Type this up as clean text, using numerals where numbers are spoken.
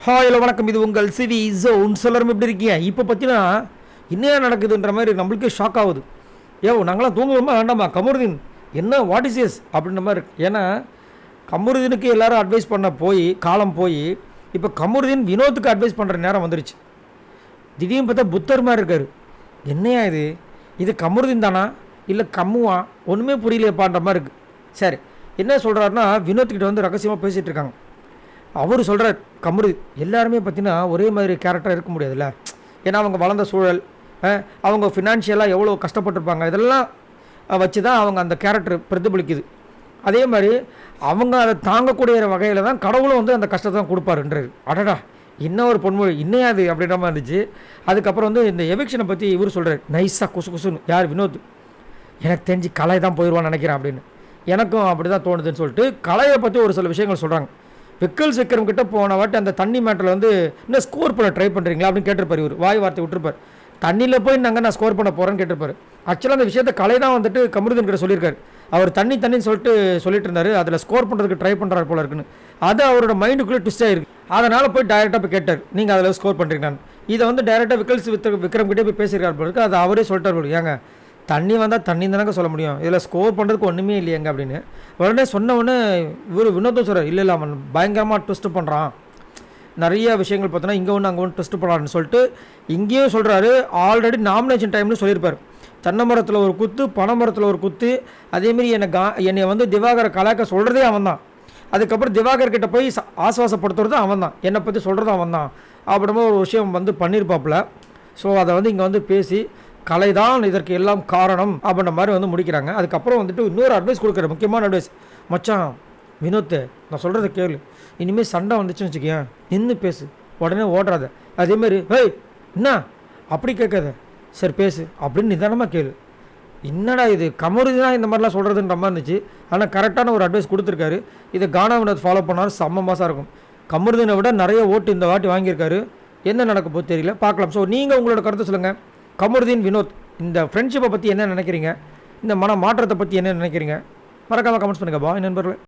Hi hello வணக்கம். இது உங்கள் சிவி ஜோன். எல்லாரும் எப்படி இருக்கீங்க? இப்போ பார்த்தீங்கன்னா என்ன நடக்குதுன்ற மாதிரி நம்மளுக்கு ஷாக் ஆகுது. நாங்களாம் தூங்குவோமா வேண்டாமா? கமருதீன் என்ன வாட் இஸ் எஸ் அப்படின்ற மாதிரி இருக்குது. ஏன்னா கமருதீனுக்கு எல்லோரும் அட்வைஸ் பண்ண காலம் போய் இப்போ கமருதீன் வினோத்துக்கு அட்வைஸ் பண்ணுற நேரம் வந்துருச்சு. திடீர்னு பார்த்தா புத்தர் மாதிரி இருக்கார். என்னையா இது கமருதீன் தானா இல்லை கம்முவா? ஒன்றுமே புரியலையப்பான்ற மாதிரி இருக்குது. சரி, என்ன சொல்கிறாருன்னா வினோத்கிட்ட வந்து ரகசியமாக பேசிகிட்டு இருக்காங்க. அவர் சொல்கிறார் கமருதீன் எல்லாருமே பார்த்தீங்கன்னா ஒரே மாதிரி கேரக்டர் இருக்க முடியாதுல்ல. ஏன்னா அவங்க வளர்ந்த சூழல், அவங்க ஃபினான்ஷியலாக எவ்வளோ கஷ்டப்பட்டுருப்பாங்க, இதெல்லாம் வச்சு தான் அவங்க அந்த கேரக்டர் பிரதிபலிக்குது. அதே மாதிரி அவங்க அதை தாங்கக்கூடிய வகையில் தான் கடவுளும் வந்து அந்த கஷ்டத்தை தான் கொடுப்பாருன்றாரு. அடடா, இன்னும் ஒரு பொன்மொழி இன்னையாது அப்படின்ற மாதிரி இருந்துச்சு. அதுக்கப்புறம் வந்து இந்த எவிக்ஷனை பற்றி இவர் சொல்கிறார் நைஸாக குசுன்னு. யார்? வினோத். எனக்கு தெரிஞ்சு கலை தான் போயிடுவான்னு நினைக்கிறேன் அப்படின்னு. எனக்கும் அப்படி தான் தோணுதுன்னு சொல்லிட்டு கலையை பற்றி ஒரு சில விஷயங்கள் சொல்கிறாங்க. விக்கல் விக்ரம் கிட்ட போன வாட்டி அந்த தண்ணி மேட்டரில் வந்து இன்னும் ஸ்கோர் பண்ண ட்ரை பண்ணுறீங்களா அப்படின்னு கேட்டிருப்பார். இவர் வாய் வார்த்தை விட்டுருப்பார். தண்ணியில் போய் நான் ஸ்கோர் பண்ண போகிறேன்னு கேட்டிருப்பார். ஆக்சுவலாக அந்த விஷயத்தை கலை தான் வந்துட்டு கமருதீன் கிட்ட சொல்லியிருக்காரு. அவர் தண்ணின்னு சொல்லிட்டு இருந்தார். அதில் ஸ்கோர் பண்ணுறதுக்கு ட்ரை பண்ணுறாரு போல இருக்குன்னு. அது அவரோட மைண்டுக்குள்ளே ட்விஸ்ட் ஆகிருக்கு. அதனால் போய் டைரெக்டாக போய் கேட்டார், நீங்கள் அதில் ஸ்கோர் பண்ணுறீங்கன்னு. இதை வந்து டைரெக்டாக விக்ரம் கிட்டே போய் பேசியிருக்காரு போல இருக்குது. அது அவரே சொல்லிட்டார் போல, ஏங்க தண்ணி வந்தால் தண்ணி தானங்க சொல்ல முடியும், இதில் ஸ்கோர் பண்ணுறதுக்கு ஒன்றுமே இல்லையங்க அப்படின்னு. உடனே சொன்ன உடனே இவர் வினோதம் சொல்கிறார், இல்லை அவன் பயங்கரமாக ட்விஸ்ட் பண்ணுறான், நிறைய விஷயங்கள் பார்த்தோன்னா இங்கே ஒன்று அங்கே ஒன்று ட்விஸ்ட் பண்ணுறான்னு சொல்லிட்டு இங்கேயும் சொல்கிறாரு. ஆல்ரெடி நாமினேஷன் டைம்னு சொல்லியிருப்பார். தென்னை மரத்தில் ஒரு குத்து, பனை மரத்தில் ஒரு குத்து. அதேமாரி என்னை வந்து திவாகரை கலாக்க சொல்கிறதே அவன் தான். அதுக்கப்புறம் திவாகர் கிட்ட போய் ஆசுவாசப்படுத்துறது அவன் தான், என்னை பற்றி சொல்கிறதும் அவன் தான் அப்படிமா ஒரு விஷயம் வந்து பண்ணியிருப்பாப்புல. ஸோ அதை வந்து இங்கே வந்து பேசி கலை தான் இதற்கு எல்லாம் காரணம் அப்படின்ற மாதிரி வந்து முடிக்கிறாங்க. அதுக்கப்புறம் வந்துட்டு இன்னொரு அட்வைஸ் கொடுக்குற முக்கியமான அட்வைஸ், மச்சான் வினோத் நான் சொல்கிறத கேளு, இனிமேல் சண்டை வந்துச்சுன்னு வச்சுக்கேன் நின்று பேசு, உடனே ஓடுறாத. அதேமாரி ஹேய் என்ன அப்படி கேட்காத, சரி பேசு அப்படின்னு நிதானமாக கேளு. என்னடா இது கமருதீனா இந்த மாதிரிலாம் சொல்கிறதுன்ற மாதிரி இருந்துச்சு. ஆனால் கரெக்டான ஒரு அட்வைஸ் கொடுத்துருக்காரு. இதை கானா வினோத் ஃபாலோ பண்ணாலும் செம்ம மாசாக இருக்கும். கமருதீனை விட நிறைய ஓட்டு இந்த வாட்டி வாங்கியிருக்காரு. என்ன நடக்க போது தெரியல, பார்க்கலாம். ஸோ நீங்கள் உங்களோட கருத்தை சொல்லுங்கள். கமருதீன் வினோத் இந்த ஃப்ரெண்ட்ஷிப்பை பற்றி என்ன நினைக்கிறீங்க? இந்த மன மாற்றத்தை பற்றி என்ன நினைக்கிறீங்க? மறக்காமல் கமெண்ட்ஸ் பண்ணுங்கள். பாய் நண்பர்களே.